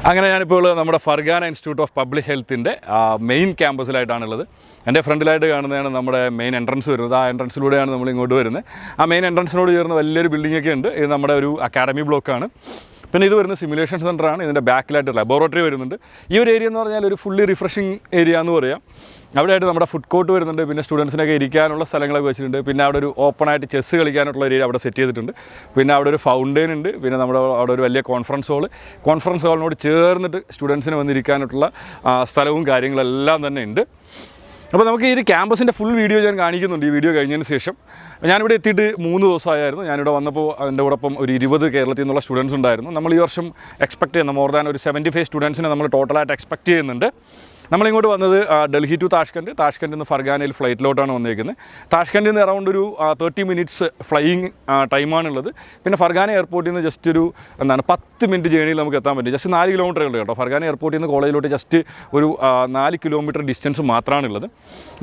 അങ്ങനെ ഞാനിപ്പോൾ നമ്മുടെ ഫർഗാന ഇൻസ്റ്റിറ്റ്യൂട്ട് ഓഫ് പബ്ലിക് ഹെൽത്തിൻ്റെ മെയിൻ ക്യാമ്പസിലായിട്ടാണുള്ളത്. എൻ്റെ ഫ്രണ്ടിലായിട്ട് കാണുന്നതാണ് നമ്മുടെ മെയിൻ എൻട്രൻസ് വരുന്നത്. ആ എൻട്രൻസിലൂടെയാണ് നമ്മൾ ഇങ്ങോട്ട് വരുന്നത്. ആ മെയിൻ എൻട്രൻസിനോട് ചേർന്ന് വലിയൊരു ബിൽഡിങ്ങൊക്കെ ഉണ്ട്. ഇത് നമ്മുടെ ഒരു അക്കാഡമി ബ്ലോക്കാണ്. പിന്നെ ഇത് വരുന്നത് സിമുലേഷൻ സെൻ്ററാണ്. ഇതിൻ്റെ ബാക്കിലായിട്ട് ലബോറട്ടറി വരുന്നുണ്ട്. ഈ ഒരു ഏരിയ എന്ന് പറഞ്ഞാൽ ഒരു ഫുള്ളി റിഫ്രഷിങ് ഏരിയ എന്ന് പറയാം. അവിടെയായിട്ട് നമ്മുടെ ഫുഡ് കോർട്ട് വരുന്നുണ്ട്. പിന്നെ സ്റ്റുഡൻസിനൊക്കെ ഇരിക്കാനുള്ള സ്ഥലങ്ങളൊക്കെ വെച്ചിട്ടുണ്ട്. പിന്നെ അവിടെ ഒരു ഓപ്പണായിട്ട് ചെസ്സ് കളിക്കാനുള്ള ഏരിയ അവിടെ സെറ്റ് ചെയ്തിട്ടുണ്ട്. പിന്നെ അവിടെ ഒരു ഫൗണ്ടെയിൻ ഉണ്ട്. പിന്നെ നമ്മുടെ അവിടെ ഒരു വലിയ കോൺഫറൻസ് ഹാളിനോട് ചേർന്നിട്ട് സ്റ്റുഡൻസിന് വന്നിരിക്കാനുള്ള സ്ഥലവും കാര്യങ്ങളെല്ലാം തന്നെ ഉണ്ട്. അപ്പോൾ നമുക്ക് ഈ ഒരു ക്യാമ്പസിൻ്റെ ഫുൾ വീഡിയോ ഞാൻ കാണിക്കുന്നുണ്ട് ഈ വീഡിയോ കഴിഞ്ഞതിന് ശേഷം. ഞാനിവിടെ എത്തിയിട്ട് 3 ദിവസമായിരുന്നു. ഞാനിവിടെ വന്നപ്പോൾ എൻ്റെ കൂടൊപ്പം ഒരു 20 കേരളത്തിൽ നിന്നുള്ള സ്റ്റുഡൻസ് ഉണ്ടായിരുന്നു. നമ്മൾ ഈ വർഷം എക്സ്പെക്ട് ചെയ്യുന്ന മോർ ദാൻ ഒരു 75 സ്റ്റുഡൻസിനെ നമ്മൾ ടോട്ടലായിട്ട് എക്സ്പെക്ട് ചെയ്യുന്നുണ്ട്. നമ്മളിങ്ങോട്ട് വന്നത് ഡൽഹി ടു താഷ്കൻഡിൽ നിന്ന് ഫർഗാനയിൽ ഫ്ലൈറ്റിലോട്ടാണ് വന്നിരിക്കുന്നത്. താഷ്കൻഡിൽ നിന്ന് അറൗണ്ട് ഒരു 30 മിനിറ്റ്സ് ഫ്ലൈയിങ് ടൈമാണുള്ളത്. പിന്നെ ഫർഗാന എയർപോർട്ടിൽ നിന്ന് ജസ്റ്റ് ഒരു 10 മിനിറ്റ് ജേണിയിൽ നമുക്ക് എത്താൻ പറ്റും. ജസ്റ്റ് 4 കിലോമീറ്റർ ഉണ്ട് കേട്ടോ. ഫർഗാന എയർപോർട്ടിൽ നിന്ന് കോളേജിലോട്ട് ജസ്റ്റ് ഒരു 4 കിലോമീറ്റർ ഡിസ്റ്റൻസ് മാത്രമാണുള്ളത്.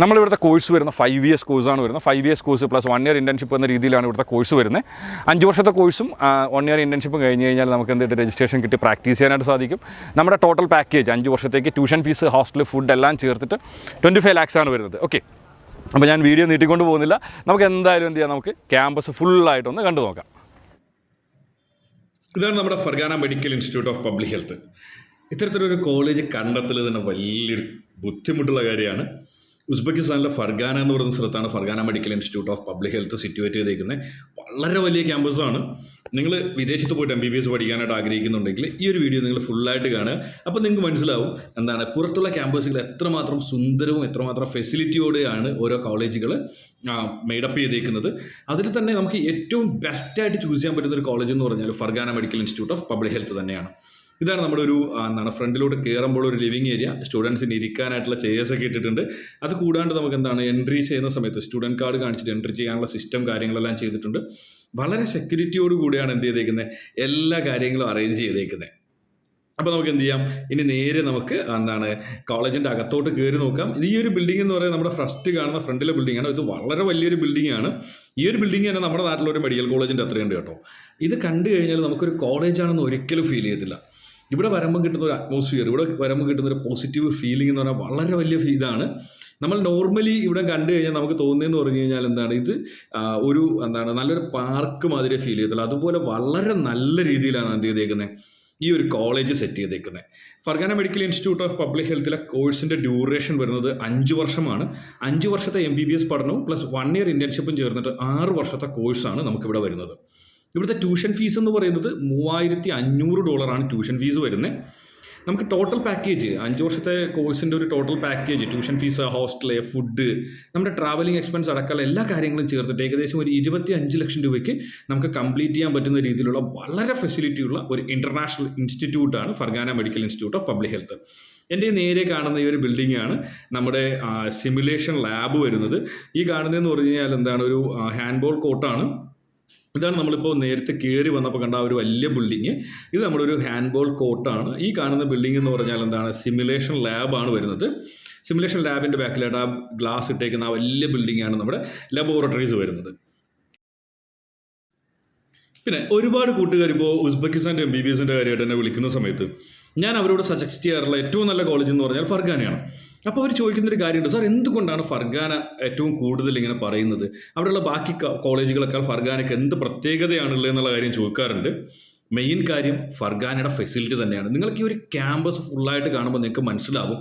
നമ്മളിവിടുത്തെ കോഴ്സ് വരുന്ന 5 ഇയേഴ്സ് കോഴ്സാണ് വരുന്നത്. 5 years course plus 1 year internship എന്ന രീതിയിലാണ് ഇവിടുത്തെ കോഴ്സ് വരുന്നത്. 5 വർഷത്തെ കോഴ്സും 1 ഇയർ ഇൻറ്റേൺഷിപ്പും കഴിഞ്ഞ് കഴിഞ്ഞാൽ നമുക്ക് എന്തിട്ട് രജിസ്ട്രേഷൻ കിട്ടി പ്രാക്ടീസ് ചെയ്യാനായിട്ട് സാധിക്കും. നമ്മുടെ ടോട്ടൽ പാക്കേജ് 5 വർഷത്തേക്ക് ട്യൂഷൻ ഫീസ്, ഹോസ്റ്റൽ, ഫുഡ് എല്ലാം ചേർത്തിട്ട് 25 lakhs ആണ് വരുന്നത്. ഓക്കെ, അപ്പോൾ ഞാൻ വീഡിയോ നീട്ടിക്കൊണ്ട് പോകുന്നില്ല. നമുക്ക് എന്തായാലും എന്ത് ചെയ്യാം, നമുക്ക് ക്യാമ്പസ് ഫുള്ളായിട്ടൊന്ന് കണ്ടു നോക്കാം. ഇതാണ് നമ്മുടെ Pargana medical institute of public health. ഇത്തരത്തിലൊരു കോളേജ് കണ്ടെത്തൽ തന്നെ വലിയൊരു ബുദ്ധിമുട്ടുള്ള കാര്യമാണ്. ഉസ്ബെക്കിസ്ഥാനിലെ ഫർഗാന എന്ന് പറയുന്ന സ്ഥലത്താണ് Pargana medical institute of public health situate ചെയ്തേക്കുന്നത്. വളരെ വലിയ ക്യാമ്പസാണ്. നിങ്ങൾ വിദേശത്ത് പോയിട്ട് MBBS പഠിക്കാനായിട്ട് ആഗ്രഹിക്കുന്നുണ്ടെങ്കിൽ ഈ ഒരു വീഡിയോ നിങ്ങൾ ഫുള്ളായിട്ട് കാണുക. അപ്പോൾ നിങ്ങൾക്ക് മനസ്സിലാവും എന്താണ് പുറത്തുള്ള ക്യാമ്പസുകൾ എത്രമാത്രം സുന്ദരവും എത്രമാത്രം ഫെസിലിറ്റിയോടെയാണ് ഓരോ കോളേജുകൾ മെയ്ഡപ്പ് ചെയ്തേക്കുന്നത്. അതിൽ തന്നെ നമുക്ക് ഏറ്റവും ബെസ്റ്റായിട്ട് ചൂസ് ചെയ്യാൻ പറ്റുന്ന ഒരു കോളേജ് എന്ന് പറഞ്ഞാൽ Pargana medical institute of public health തന്നെയാണ്. ഇതാണ് നമ്മുടെ ഒരു ഫ്രണ്ടിലോട്ട് കയറുമ്പോൾ ഒരു ലിവിങ് ഏരിയ. സ്റ്റുഡൻസിന് ഇരിക്കാനായിട്ടുള്ള ചെയർസൊക്കെ ഇട്ടിട്ടുണ്ട്. അത് കൂടാണ്ട് നമുക്ക് എൻട്രി ചെയ്യുന്ന സമയത്ത് സ്റ്റുഡൻറ് കാർഡ് കാണിച്ചിട്ട് എൻട്രി ചെയ്യാനുള്ള സിസ്റ്റം കാര്യങ്ങളെല്ലാം ചെയ്തിട്ടുണ്ട്. വളരെ സെക്യൂരിറ്റിയോട് കൂടിയാണ് എന്ത് ചെയ്തേക്കുന്നത്, എല്ലാ കാര്യങ്ങളും അറേഞ്ച് ചെയ്തേക്കുന്നത്. അപ്പോൾ നമുക്ക് എന്ത് ചെയ്യാം, ഇനി നേരെ നമുക്ക് കോളേജിൻ്റെ അകത്തോട്ട് കയറി നോക്കാം. ഈ ഒരു ബിൽഡിംഗ് എന്ന് പറയുന്നത് നമ്മുടെ ഫസ്റ്റ് കാണുന്ന ഫ്രണ്ടിലെ ബിൽഡിംഗ് ആണ്. ഇത് വളരെ വലിയൊരു ബിൽഡിംഗ് ആണ്. ഈ ഒരു ബിൽഡിംഗ് തന്നെ നമ്മുടെ നാട്ടിലൊരു മെഡിക്കൽ കോളേജിൻ്റെ അത്രയുണ്ട് കേട്ടോ. ഇത് കണ്ടു കഴിഞ്ഞാൽ നമുക്കൊരു കോളേജാണെന്ന് ഒരിക്കലും ഫീൽ ചെയ്യത്തില്ല. ഇവിടെ വരുമ്പം കിട്ടുന്ന ഒരു അറ്റ്മോസ്ഫിയർ, ഇവിടെ വരുമ്പോൾ കിട്ടുന്ന ഒരു പോസിറ്റീവ് ഫീലിംഗ് എന്ന് പറഞ്ഞാൽ വളരെ വലിയ ഇതാണ്. നമ്മൾ നോർമലി ഇവിടെ കണ്ടു കഴിഞ്ഞാൽ നമുക്ക് തോന്നുന്നതെന്ന് പറഞ്ഞു കഴിഞ്ഞാൽ ഇത് ഒരു നല്ലൊരു പാർക്ക് മാതിരി ഫീൽ ചെയ്യത്തില്ല. അതുപോലെ വളരെ നല്ല രീതിയിലാണ് എന്ത് ചെയ്തേക്കുന്നത് ഈ ഒരു കോളേജ് സെറ്റ് ചെയ്തേക്കുന്നത്. Fergana medical institute of public ഹെൽത്തിലെ കോഴ്സിൻ്റെ ഡ്യൂറേഷൻ വരുന്നത് 5 വർഷമാണ്. 5 വർഷത്തെ MBBS പഠനവും പ്ലസ് 1 ഇയർ ഇൻറ്റേൺഷിപ്പും ചേർന്നിട്ട് 6 വർഷത്തെ കോഴ്സാണ് നമുക്കിവിടെ വരുന്നത്. ഇവിടുത്തെ ട്യൂഷൻ ഫീസ് എന്ന് പറയുന്നത് $3,500 ട്യൂഷൻ ഫീസ് വരുന്നത്. നമുക്ക് ടോട്ടൽ പാക്കേജ് 5 വർഷത്തെ കോഴ്സിൻ്റെ ഒരു total package, tuition fees, hostel, food, നമ്മുടെ ട്രാവലിംഗ് എക്സ്പെൻസ് അടക്കമുള്ള എല്ലാ കാര്യങ്ങളും ചേർത്തിട്ട് ഏകദേശം ഒരു 25 ലക്ഷം രൂപയ്ക്ക് നമുക്ക് കംപ്ലീറ്റ് ചെയ്യാൻ പറ്റുന്ന രീതിയിലുള്ള വളരെ ഫെസിലിറ്റിയുള്ള ഒരു ഇൻ്റർനാഷണൽ ഇൻസ്റ്റിറ്റ്യൂട്ടാണ് Fergana medical institute of public health. എൻ്റെ നേരെ കാണുന്ന ഈ ഒരു ബിൽഡിങ്ങാണ് നമ്മുടെ സിമുലേഷൻ ലാബ് വരുന്നത്. ഈ കാണുന്നതെന്ന് പറഞ്ഞു കഴിഞ്ഞാൽ ഒരു ഹാൻഡ്ബോൾ കോർട്ടാണ്. ഇതാണ് നമ്മളിപ്പോൾ നേരത്തെ കയറി വന്നപ്പോൾ കണ്ട ഒരു വലിയ ബിൽഡിങ്. ഇത് നമ്മുടെ ഒരു ഹാൻഡ്ബോൾ കോർട്ടാണ്. ഈ കാണുന്ന ബിൽഡിംഗ് എന്ന് പറഞ്ഞാൽ സിമുലേഷൻ ലാബാണ് വരുന്നത്. സിമുലേഷൻ ലാബിൻ്റെ ബാക്കിലായിട്ട് ആ ഗ്ലാസ് ഇട്ടേക്കുന്ന ആ വലിയ ബിൽഡിങ്ങാണ് നമ്മുടെ ലബോറട്ടറീസ് വരുന്നത്. പിന്നെ ഒരുപാട് കൂട്ടുകാർ ഇപ്പോൾ ഉസ്ബെക്കിസ്ഥാൻ്റെ MBBSൻ്റെ കാര്യമായിട്ട് എന്നെ വിളിക്കുന്ന സമയത്ത് ഞാൻ അവരോട് സജസ്റ്റ് ചെയ്യാറുള്ള ഏറ്റവും നല്ല കോളേജ് എന്ന് പറഞ്ഞാൽ ഫർഗാനയാണ്. അപ്പോൾ അവർ ചോദിക്കുന്നൊരു കാര്യമുണ്ട്, സാർ എന്തുകൊണ്ടാണ് ഫർഗാന ഏറ്റവും കൂടുതൽ ഇങ്ങനെ പറയുന്നത്, അവിടെയുള്ള ബാക്കി കോളേജുകളെക്കാൾ ഫർഗാനയ്ക്ക് എന്ത് പ്രത്യേകതയാണുള്ളത് എന്നുള്ള കാര്യം ചോദിക്കാറുണ്ട്. മെയിൻ കാര്യം ഫർഗാനയുടെ ഫെസിലിറ്റി തന്നെയാണ്. നിങ്ങൾക്ക് ഈ ഒരു ക്യാമ്പസ് ഫുള്ളായിട്ട് കാണുമ്പോൾ നിങ്ങൾക്ക് മനസ്സിലാവും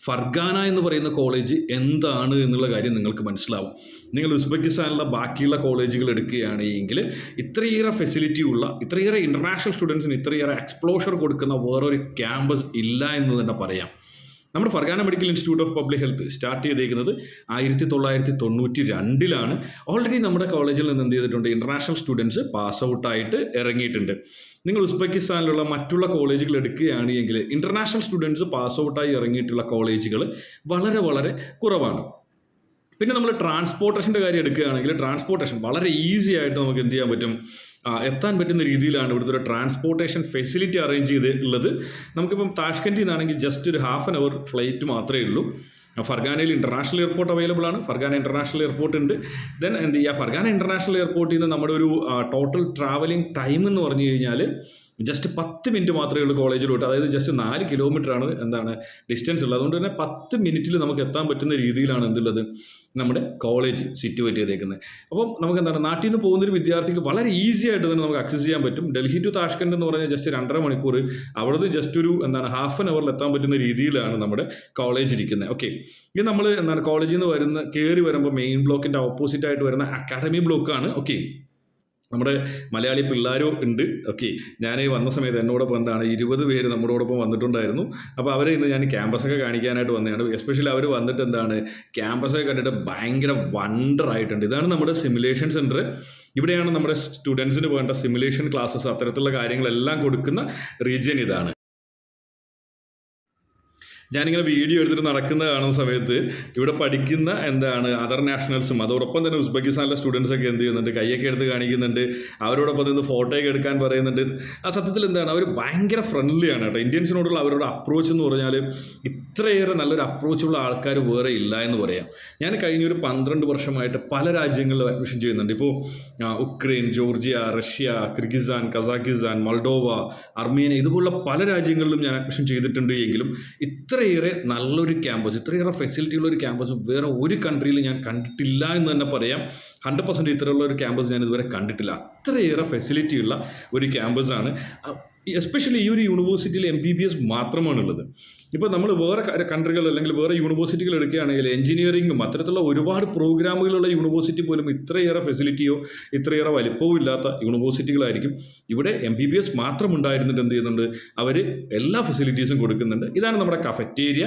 ഫർഗാന എന്ന് പറയുന്ന കോളേജ് എന്താണ് എന്നുള്ള കാര്യം നിങ്ങൾക്ക് മനസ്സിലാവും. നിങ്ങൾ ഉസ്ബെക്കിസ്ഥാനിലെ ബാക്കിയുള്ള കോളേജുകൾ എടുക്കുകയാണെങ്കിൽ ഇത്രയേറെ ഫെസിലിറ്റി ഉള്ള, ഇത്രയേറെ ഇൻ്റർനാഷണൽ സ്റ്റുഡൻസിന് ഇത്രയേറെ എക്സ്പ്ലോഷർ കൊടുക്കുന്ന വേറൊരു ക്യാമ്പസ് ഇല്ല എന്ന് തന്നെ പറയാം. നമ്മുടെ Pargana medical institute of public health start ചെയ്തേക്കുന്നത് 1992 ഓൾറെഡി നമ്മുടെ കോളേജിൽ നിന്ന് എന്ത് ചെയ്തിട്ടുണ്ട്, ഇൻ്റർനാഷണൽ സ്റ്റുഡൻസ് പാസ് ഔട്ടായിട്ട് ഇറങ്ങിയിട്ടുണ്ട്. നിങ്ങൾ ഉസ്ബെക്കിസ്ഥാനിലുള്ള മറ്റുള്ള കോളേജുകൾ എടുക്കുകയാണെങ്കിൽ ഇൻ്റർനാഷണൽ സ്റ്റുഡൻസ് പാസ് ഔട്ടായി ഇറങ്ങിയിട്ടുള്ള കോളേജുകൾ വളരെ വളരെ കുറവാണ്. പിന്നെ നമ്മൾ ട്രാൻസ്പോർട്ടേഷൻ്റെ കാര്യം എടുക്കുകയാണെങ്കിൽ ട്രാൻസ്പോർട്ടേഷൻ വളരെ ഈസി ആയിട്ട് നമുക്ക് എന്ത് ചെയ്യാൻ പറ്റും, എത്താൻ പറ്റുന്ന രീതിയിലാണ് ഇവിടുത്തെ ഒരു ട്രാൻസ്പോർട്ടേഷൻ ഫെസിലിറ്റി അറേഞ്ച് ചെയ്തിട്ടുള്ളത്. നമുക്കിപ്പം താഷ്കൻഡിൽ നിന്നാണെങ്കിൽ ജസ്റ്റ് ഒരു 1/2 hour ഫ്ലൈറ്റ് മാത്രമേ ഉള്ളൂ. ഫർഗാനയിൽ ഇൻ്റർനാഷണൽ എയർപോർട്ട് അവൈലബിൾ ആണ്. ഫർഗാന ഇൻ്റർനാഷണൽ എയർപോർട്ട് ഉണ്ട്. ദെൻ എന്ത് ചെയ്യുക, ഫർഗാന ഇൻ്റർനാഷണൽ എയർപോർട്ടിൽ നിന്ന് നമ്മുടെ ഒരു ടോട്ടൽ ട്രാവലിംഗ് ടൈം എന്ന് പറഞ്ഞു കഴിഞ്ഞാൽ ജസ്റ്റ് 10 മിനിറ്റ് മാത്രമേ ഉള്ളൂ കോളേജിലോട്ട്. അതായത് ജസ്റ്റ് 4 കിലോമീറ്ററാണ് ഡിസ്റ്റൻസ് ഉള്ളത്. അതുകൊണ്ട് തന്നെ 10 മിനിറ്റിൽ നമുക്ക് എത്താൻ പറ്റുന്ന രീതിയിലാണ് എന്തുള്ളത്, നമ്മുടെ കോളേജ് സിറ്റുവേറ്റ് ചെയ്തേക്കുന്നത്. അപ്പം നമുക്ക് നാട്ടിൽ നിന്ന് പോകുന്നൊരു വിദ്യാർത്ഥിക്ക് വളരെ ഈസി ആയിട്ട് തന്നെ നമുക്ക് ആക്സസ് ചെയ്യാൻ പറ്റും. ഡൽഹി ടു താഷ്കന്റ് എന്ന് പറഞ്ഞാൽ ജസ്റ്റ് 2.5 മണിക്കൂർ, അവിടുന്ന് ജസ്റ്റ് ഒരു ഹാഫ് ആൻ അവറിൽ എത്താൻ പറ്റുന്ന രീതിയിലാണ് നമ്മുടെ കോളേജ് ഇരിക്കുന്നത്. ഓക്കെ, ഇത് നമ്മൾ കോളേജിൽ നിന്ന് കയറി വരുമ്പോൾ മെയിൻ ബ്ലോക്കിൻ്റെ ഓപ്പോസിറ്റ് ആയിട്ട് വരുന്ന അക്കാഡമി ബ്ലോക്കാണ്. ഓക്കെ, നമ്മുടെ മലയാളി പിള്ളേരും ഉണ്ട്. ഓക്കെ, ഞാൻ വന്ന സമയത്ത് എന്നോടൊപ്പം 20 പേര് നമ്മളോടൊപ്പം വന്നിട്ടുണ്ടായിരുന്നു. അപ്പോൾ അവരെ ഇന്ന് ഞാൻ ക്യാമ്പസൊക്കെ കാണിക്കാനായിട്ട് വന്നതാണ്. എസ്പെഷ്യലി അവർ വന്നിട്ട് ക്യാമ്പസൊക്കെ കണ്ടിട്ട് ഭയങ്കര വണ്ടർ ആയിട്ടുണ്ട്. ഇതാണ് നമ്മുടെ സിമുലേഷൻ സെൻറ്റർ. ഇവിടെയാണ് നമ്മുടെ സ്റ്റുഡൻസിന് വേണ്ട സിമുലേഷൻ ക്ലാസ്സസ്, അത്തരത്തിലുള്ള കാര്യങ്ങളെല്ലാം കൊടുക്കുന്ന റീജിയൻ ഇതാണ്. ഞാനിങ്ങനെ വീഡിയോ എടുത്തിട്ട് നടക്കുന്ന കാണുന്ന സമയത്ത് ഇവിടെ പഠിക്കുന്ന അതർ നാഷണൽസും അതോടൊപ്പം തന്നെ ഉസ്ബെക്കിസ്ഥാനിലെ സ്റ്റുഡൻസൊക്കെ എന്ത് ചെയ്യുന്നുണ്ട്, കൈയൊക്കെ എടുത്ത് കാണിക്കുന്നുണ്ട്, അവരോടൊപ്പം നിന്ന് ഫോട്ടോയൊക്കെ എടുക്കാൻ പറയുന്നുണ്ട്. ആ സത്യത്തിൽ അവർ ഭയങ്കര ഫ്രണ്ട്ലിയാണ് കേട്ടോ. ഇന്ത്യൻസിനോടുള്ള അവരുടെ അപ്രോച്ച് എന്ന് പറഞ്ഞാൽ ഇത്രയേറെ നല്ലൊരു അപ്രോച്ചുള്ള ആൾക്കാർ വേറെ ഇല്ല എന്ന് പറയാം. ഞാൻ കഴിഞ്ഞൊരു 12 വർഷമായിട്ട് പല രാജ്യങ്ങളിലും അഡ്മിഷൻ ചെയ്യുന്നുണ്ട്. ഇപ്പോൾ Ukraine, Georgia, Russia, Kyrgyzstan, Kazakhstan, Moldova, Armenia, ഇതുപോലുള്ള പല രാജ്യങ്ങളിലും ഞാൻ അഡ്മിഷൻ ചെയ്തിട്ടുണ്ട്. എങ്കിലും ഇത്രയേറെ നല്ലൊരു ക്യാമ്പസ്, ഇത്രയേറെ ഫെസിലിറ്റിയുള്ള ഒരു ക്യാമ്പസ് വേറെ ഒരു കൺട്രിയിൽ ഞാൻ കണ്ടിട്ടില്ല എന്ന് തന്നെ പറയാം. 100% ഇത്രയുള്ള ഒരു ക്യാമ്പസ് ഞാൻ ഇതുവരെ കണ്ടിട്ടില്ല. അത്രയേറെ ഫെസിലിറ്റിയുള്ള ഒരു ക്യാമ്പസാണ്. എസ്പെഷ്യലി ഈ ഒരു യൂണിവേഴ്സിറ്റിയിൽ MBBS മാത്രമാണുള്ളത്. ഇപ്പോൾ നമ്മൾ വേറെ കൺട്രികൾ അല്ലെങ്കിൽ വേറെ യൂണിവേഴ്സിറ്റികൾ എടുക്കുകയാണെങ്കിൽ എഞ്ചിനീയറിംഗും അത്തരത്തിലുള്ള ഒരുപാട് പ്രോഗ്രാമുകളുള്ള യൂണിവേഴ്സിറ്റി പോലും ഇത്രയേറെ ഫെസിലിറ്റിയോ ഇത്രയേറെ വലിപ്പവും ഇല്ലാത്ത യൂണിവേഴ്സിറ്റികളായിരിക്കും. ഇവിടെ MBBS മാത്രം ഉണ്ടായിരുന്നിട്ട് എന്ത് ചെയ്യുന്നുണ്ട്, അവർ എല്ലാ ഫെസിലിറ്റീസും കൊടുക്കുന്നുണ്ട്. ഇതാണ് നമ്മുടെ കഫറ്റേരിയ.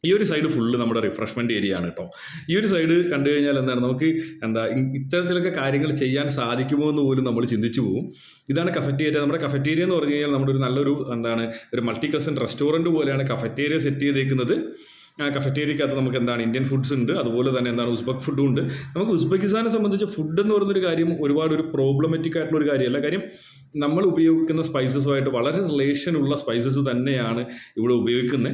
ഈ ഒരു സൈഡ് ഫുള്ള് നമ്മുടെ റിഫ്രഷ്മെൻറ്റ് ഏരിയ ആണ് കേട്ടോ. ഈ ഒരു സൈഡ് കണ്ടു കഴിഞ്ഞാൽ നമുക്ക് ഇത്തരത്തിലൊക്കെ കാര്യങ്ങൾ ചെയ്യാൻ സാധിക്കുമോ എന്ന് പോലും നമ്മൾ ചിന്തിച്ചു പോകും. ഇതാണ് കഫറ്റേരിയ. നമ്മുടെ കഫറ്റേരിയ എന്ന് പറഞ്ഞു കഴിഞ്ഞാൽ നമ്മുടെ ഒരു നല്ലൊരു ഒരു മൾട്ടി കസൻ റെസ്റ്റോറൻറ്റ് പോലെയാണ് കഫറ്റേരിയ സെറ്റ് ചെയ്തേക്കുന്നത്. കഫറ്റേരിയക്കകത്ത് നമുക്ക് ഇന്ത്യൻ ഫുഡ്സ് ഉണ്ട്, അതുപോലെ തന്നെ ഉസ്ബെക്ക് ഫുഡും ഉണ്ട്. നമുക്ക് ഉസ്ബെക്കിസ്ഥാനെ സംബന്ധിച്ച് ഫുഡ് എന്ന് പറയുന്നൊരു കാര്യം ഒരുപാട് ഒരു പ്രോബ്ലമാറ്റിക് ആയിട്ടുള്ള ഒരു കാര്യമല്ല. കാര്യം നമ്മൾ ഉപയോഗിക്കുന്ന സ്പൈസസുമായിട്ട് വളരെ റിലേഷനുള്ള സ്പൈസസ് തന്നെയാണ് ഇവിടെ ഉപയോഗിക്കുന്നത്.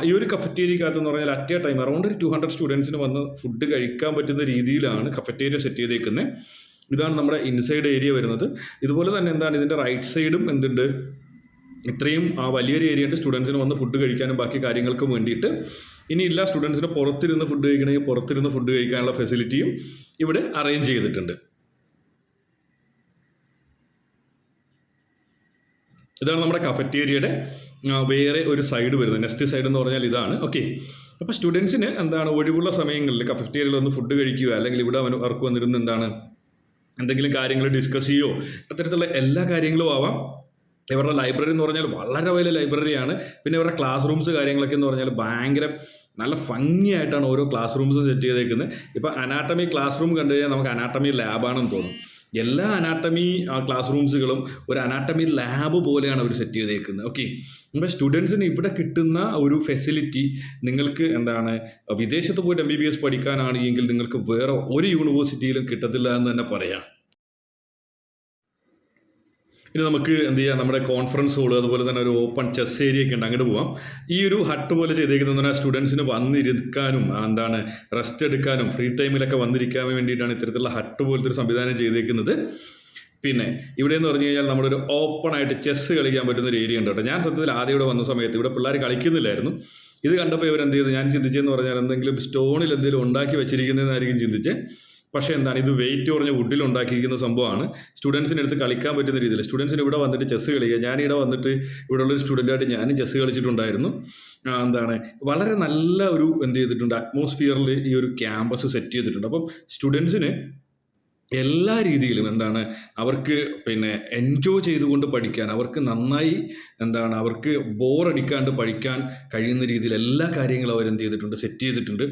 ഈ ഒരു കഫറ്റേരിയക്കകത്ത് എന്ന് പറഞ്ഞാൽ അറ്റ് എ ടൈം അറൗണ്ട് 200 സ്റ്റുഡൻസിന് വന്ന് ഫുഡ് കഴിക്കാൻ പറ്റുന്ന രീതിയിലാണ് കഫറ്റേരിയ സെറ്റ് ചെയ്തേക്കുന്നത്. ഇതാണ് നമ്മുടെ ഇൻസൈഡ് ഏരിയ വരുന്നത്. ഇതുപോലെ തന്നെ ഇതിൻ്റെ റൈറ്റ് സൈഡും എന്തുണ്ട്, ഇത്രയും വലിയൊരു ഏരിയ ഉണ്ട് സ്റ്റുഡൻസിന് വന്ന് ഫുഡ് കഴിക്കാനും ബാക്കി കാര്യങ്ങൾക്കും വേണ്ടിയിട്ട്. ഇനിയില്ല, സ്റ്റുഡൻസിന് പുറത്തിരുന്ന് ഫുഡ് കഴിക്കണമെങ്കിൽ പുറത്തിരുന്ന് ഫുഡ് കഴിക്കാനുള്ള ഫെസിലിറ്റിയും ഇവിടെ അറേഞ്ച് ചെയ്തിട്ടുണ്ട്. ഇതാണ് നമ്മുടെ കഫറ്റേരിയയുടെ വേറെ ഒരു സൈഡ് വരുന്നത്. നെക്സ്റ്റ് സൈഡ് എന്ന് പറഞ്ഞാൽ ഇതാണ്. ഓക്കെ, അപ്പോൾ സ്റ്റുഡൻസിന് ഒഴിവുള്ള സമയങ്ങളിൽ കഫറ്റേരിയയിൽ വന്ന് ഫുഡ് കഴിക്കുക അല്ലെങ്കിൽ ഇവിടെ അവർക്ക് വന്നിരുന്ന് എന്തെങ്കിലും കാര്യങ്ങൾ ഡിസ്കസ് ചെയ്യുകയോ അത്തരത്തിലുള്ള എല്ലാ കാര്യങ്ങളും ആവാം. ഇവരുടെ ലൈബ്രറി എന്ന് പറഞ്ഞാൽ വളരെ വലിയ ലൈബ്രറിയാണ്. പിന്നെ ഇവരുടെ ക്ലാസ് റൂംസ് കാര്യങ്ങളൊക്കെ എന്ന് പറഞ്ഞാൽ ഭയങ്കര നല്ല ഭംഗിയായിട്ടാണ് ഓരോ ക്ലാസ് റൂംസും സെറ്റ് ചെയ്തേക്കുന്നത്. ഇപ്പോൾ അനാട്ടമി ക്ലാസ് റൂം കണ്ടു കഴിഞ്ഞാൽ നമുക്ക് അനാട്ടമി ലാബാണെന്ന് തോന്നും. എല്ലാ അനാട്ടമി ക്ലാസ് റൂംസുകളും ഒരു അനാട്ടമി ലാബ് പോലെയാണ് അവർ സെറ്റ് ചെയ്തേക്കുന്നത്. ഓക്കെ, അപ്പോൾ സ്റ്റുഡൻസിന് ഇവിടെ കിട്ടുന്ന ഒരു ഫെസിലിറ്റി നിങ്ങൾക്ക് വിദേശത്ത് പോയിട്ട് MBBS പഠിക്കാനാണെങ്കിൽ നിങ്ങൾക്ക് വേറെ ഒരു യൂണിവേഴ്സിറ്റിയിലും കിട്ടത്തില്ല എന്ന് തന്നെ പറയാം. ഇനി നമുക്ക് നമ്മുടെ കോൺഫറൻസ് ഹോൾ, അതുപോലെ തന്നെ ഒരു ഓപ്പൺ ചെസ് ഏരിയ ഒക്കെ ഉണ്ട്, അങ്ങോട്ട് പോകാം. ഈ ഒരു ഹട്ട് പോലെ ചെയ്തേക്കുന്നത് സ്റ്റുഡൻസിന് വന്നിരിക്കാനും റെസ്റ്റ് എടുക്കാനും ഫ്രീ ടൈമിലൊക്കെ വന്നിരിക്കാൻ വേണ്ടിയിട്ടാണ് ഇത്തരത്തിലുള്ള ഹട്ട് പോലത്തെ ഒരു സംവിധാനം ചെയ്തേക്കുന്നത്. പിന്നെ ഇവിടെ എന്ന് പറഞ്ഞു കഴിഞ്ഞാൽ നമ്മുടെ ഒരു ഓപ്പൺ ആയിട്ട് ചെസ് കളിക്കാൻ പറ്റുന്ന ഒരു ഏരിയ ഉണ്ട് കേട്ടോ. ഞാൻ സത്യത്തിൽ ആദ്യം ഇവിടെ വന്ന സമയത്ത് ഇവിടെ പിള്ളേർ കളിക്കുന്നില്ലായിരുന്നു. ഇത് കണ്ടപ്പോൾ ഇവരെന്ത് ചെയ്തു, ഞാൻ ചിന്തിച്ചതെന്ന് പറഞ്ഞാൽ എന്തെങ്കിലും സ്റ്റോണിൽ എന്തെങ്കിലും ഉണ്ടാക്കി വെച്ചിരിക്കുന്നതെന്നായിരിക്കും ചിന്തിച്ച്. പക്ഷേ ഇത് വെയിറ്റ് കുറഞ്ഞ വുഡിൽ ഉണ്ടാക്കിയിരിക്കുന്ന സംഭവമാണ്. സ്റ്റുഡൻസിന് എടുത്ത് കളിക്കാൻ പറ്റുന്ന രീതിയിൽ സ്റ്റുഡൻസിന് ഇവിടെ വന്നിട്ട് ചെസ്സ് കളിക്കുക. ഞാനിവിടെ വന്നിട്ട് ഇവിടെ ഉള്ളൊരു സ്റ്റുഡൻ്റായിട്ട് ഞാനും ചെസ്സ് കളിച്ചിട്ടുണ്ടായിരുന്നു. വളരെ നല്ല ഒരു ചെയ്തിട്ടുണ്ട് അറ്റ്മോസ്ഫിയറിൽ ഈ ഒരു ക്യാമ്പസ് സെറ്റ് ചെയ്തിട്ടുണ്ട്. അപ്പം സ്റ്റുഡൻസിന് എല്ലാ രീതിയിലും അവർക്ക് എൻജോയ് ചെയ്തുകൊണ്ട് പഠിക്കാൻ, അവർക്ക് നന്നായി അവർക്ക് ബോറടിക്കാണ്ട് പഠിക്കാൻ കഴിയുന്ന രീതിയിൽ എല്ലാ കാര്യങ്ങളും അവർ ചെയ്തിട്ടുണ്ട്, സെറ്റ് ചെയ്തിട്ടുണ്ട്.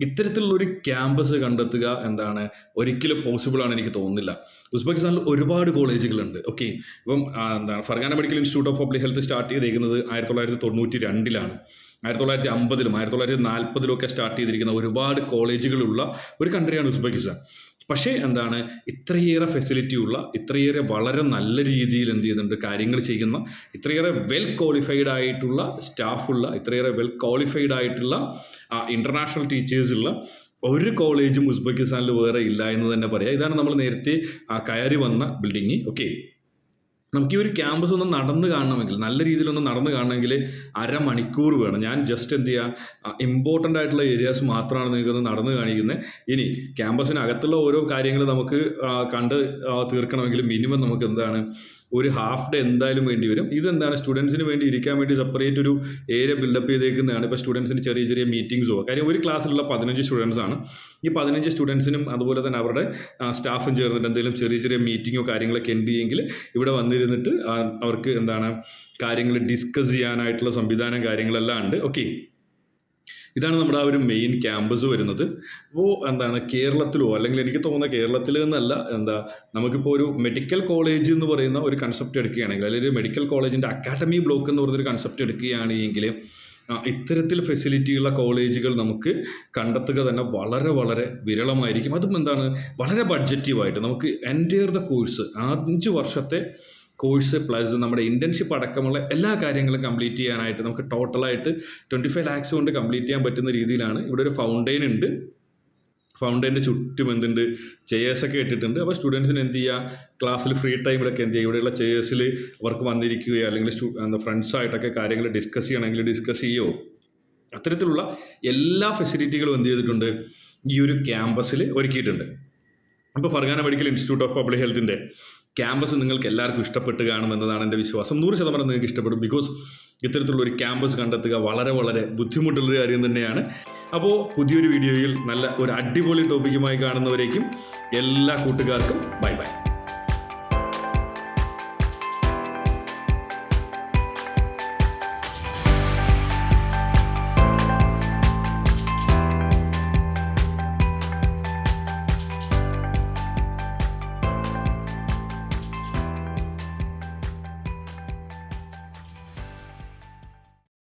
ഇത്തരത്തിലുള്ളൊരു ക്യാമ്പസ് കണ്ടെത്തുക ഒരിക്കലും പോസിബിളാണ് എനിക്ക് തോന്നുന്നില്ല. ഉസ്ബെക്കിസ്ഥാനിൽ ഒരുപാട് കോളേജുകളുണ്ട്. ഓക്കെ, ഇപ്പം Pargana medical institute of public health start ചെയ്തേക്കുന്നത് 1992-ലാണ്. 1950-ലും 1940-ലും ഒക്കെ സ്റ്റാർട്ട് ചെയ്തിരിക്കുന്ന ഒരുപാട് കോളേജുകളുള്ള ഒരു കൺട്രിയാണ് ഉസ്ബെക്കിസ്ഥാൻ. പക്ഷേ ഇത്രയേറെ ഫെസിലിറ്റി ഉള്ള, ഇത്രയേറെ വളരെ നല്ല രീതിയിൽ ചെയ്യുന്നുണ്ട് കാര്യങ്ങൾ ചെയ്യുന്ന, ഇത്രയേറെ വെൽ ക്വാളിഫൈഡ് ആയിട്ടുള്ള സ്റ്റാഫുള്ള, ഇത്രയേറെ വെൽ ക്വാളിഫൈഡ് ആയിട്ടുള്ള ഇൻ്റർനാഷണൽ ടീച്ചേഴ്സുള്ള ഒരു കോളേജും ഉസ്ബെക്കിസ്ഥാനിൽ വേറെ ഇല്ല എന്ന് തന്നെ പറയാം. ഇതാണ് നമ്മൾ നേരത്തെ കയറി വന്ന ബിൽഡിങ്. ഓക്കെ, നമുക്ക് ഈ ഒരു ക്യാമ്പസ് ഒന്ന് നടന്ന് കാണണമെങ്കിൽ, നല്ല രീതിയിലൊന്ന് നടന്ന് കാണണമെങ്കിൽ അരമണിക്കൂർ വേണം. ഞാൻ ജസ്റ്റ് എന്ത് ചെയ്യുക, ഇമ്പോർട്ടൻ്റ് ആയിട്ടുള്ള ഏരിയാസ് മാത്രമാണ് നിങ്ങൾക്കൊന്ന് നടന്ന് കാണിക്കുന്നത്. ഇനി ക്യാമ്പസിനകത്തുള്ള ഓരോ കാര്യങ്ങൾ നമുക്ക് കണ്ട് തീർക്കണമെങ്കിൽ മിനിമം നമുക്ക് എന്താണ് ഒരു ഹാഫ് ഡേ എന്തായാലും വേണ്ടി വരും. ഇതെന്താണ് സ്റ്റുഡൻസിന് വേണ്ടി ഇരിക്കാൻ വേണ്ടി സെപ്പറേറ്റ് ഒരു ഏരിയ ബിൽഡപ്പ് ചെയ്തേക്കുന്നതാണ്. ഇപ്പോൾ സ്റ്റുഡൻസിന് ചെറിയ ചെറിയ മീറ്റിംഗ്സോ, കാര്യം ഒരു ക്ലാസ്സിലുള്ള 15 സ്റ്റുഡൻസ് ആണ്. ഈ 15 സ്റ്റുഡൻസിനും അതുപോലെ തന്നെ അവരുടെ സ്റ്റാഫും ചേർന്നിട്ട് എന്തെങ്കിലും ചെറിയ ചെറിയ മീറ്റിങ്ങോ കാര്യങ്ങളൊക്കെ എന്ത് ചെയ്യുമെങ്കിൽ ഇവിടെ വന്നിരുന്നിട്ട് അവർക്ക് എന്താണ് കാര്യങ്ങൾ ഡിസ്കസ് ചെയ്യാനായിട്ടുള്ള സംവിധാനം കാര്യങ്ങളെല്ലാം ഉണ്ട്. ഓക്കെ, ഇതാണ് നമ്മുടെ ആ ഒരു മെയിൻ ക്യാമ്പസ് വരുന്നത്. അപ്പോൾ എന്താണ് കേരളത്തിലോ, അല്ലെങ്കിൽ എനിക്ക് തോന്നുന്ന കേരളത്തിൽ നിന്നല്ല, നമുക്കിപ്പോൾ ഒരു മെഡിക്കൽ കോളേജ് എന്ന് പറയുന്ന ഒരു കൺസെപ്റ്റ് എടുക്കുകയാണെങ്കിൽ, അല്ലെങ്കിൽ ഒരു മെഡിക്കൽ കോളേജിൻ്റെ അക്കാഡമി ബ്ലോക്ക് എന്ന് പറയുന്നൊരു കൺസെപ്റ്റ് എടുക്കുകയാണെങ്കിൽ ഇത്തരത്തിൽ ഫെസിലിറ്റിയുള്ള കോളേജുകൾ നമുക്ക് കണ്ടെത്തുക തന്നെ വളരെ വളരെ വിരളമായിരിക്കും. അതും എന്താണ് വളരെ ബഡ്ജറ്റീവായിട്ട് നമുക്ക് എൻറ്റയർ ദ കോഴ്സ് 5 വർഷത്തെ കോഴ്സ് പ്ലസ് നമ്മുടെ ഇൻറ്റേൺഷിപ്പ് അടക്കമുള്ള എല്ലാ കാര്യങ്ങളും കംപ്ലീറ്റ് ചെയ്യാനായിട്ട് നമുക്ക് ടോട്ടലായിട്ട് 25 lakhs കൊണ്ട് കംപ്ലീറ്റ് ചെയ്യാൻ പറ്റുന്ന രീതിയിലാണ്. ഇവിടെ ഒരു ഫൗണ്ടെയിൻ ഉണ്ട്. ഫൗണ്ടെയിൻ്റെ ചുറ്റും എന്തുണ്ട്, ചെയേഴ്സൊക്കെ ഇട്ടിട്ടുണ്ട്. അപ്പോൾ സ്റ്റുഡൻസിന് എന്ത് ചെയ്യുക, ക്ലാസ്സിൽ ഫ്രീ ടൈമിലൊക്കെ എന്ത് ചെയ്യുക, ഇവിടെയുള്ള ചെയേഴ്സിൽ അവർക്ക് വന്നിരിക്കുകയോ അല്ലെങ്കിൽ ഫ്രണ്ട്സായിട്ടൊക്കെ കാര്യങ്ങൾ ഡിസ്കസ് ചെയ്യണമെങ്കിൽ ഡിസ്കസ് ചെയ്യുകയോ, അത്തരത്തിലുള്ള എല്ലാ ഫെസിലിറ്റികളും എന്ത് ചെയ്തിട്ടുണ്ട് ഈ ഒരു ക്യാമ്പസിൽ ഒരുക്കിയിട്ടുണ്ട്. അപ്പോൾ Pargana medical institute of public ഹെൽത്തിൻ്റെ ക്യാമ്പസ് നിങ്ങൾക്ക് എല്ലാവർക്കും ഇഷ്ടപ്പെട്ട് കാണുമെന്നതാണ് എൻ്റെ വിശ്വാസം. 100% നിങ്ങൾക്ക് ഇഷ്ടപ്പെടും. ബിക്കോസ് ഇത്തരത്തിലുള്ള ഒരു ക്യാമ്പസ് കണ്ടെത്തുക വളരെ വളരെ ബുദ്ധിമുട്ടുള്ളൊരു കാര്യം തന്നെയാണ്. അപ്പോൾ പുതിയൊരു വീഡിയോയിൽ നല്ല ഒരു അടിപൊളി ടോപ്പിക്കുമായി കാണുന്നവരേക്കും എല്ലാ കൂട്ടുകാർക്കും ബൈ ബൈ.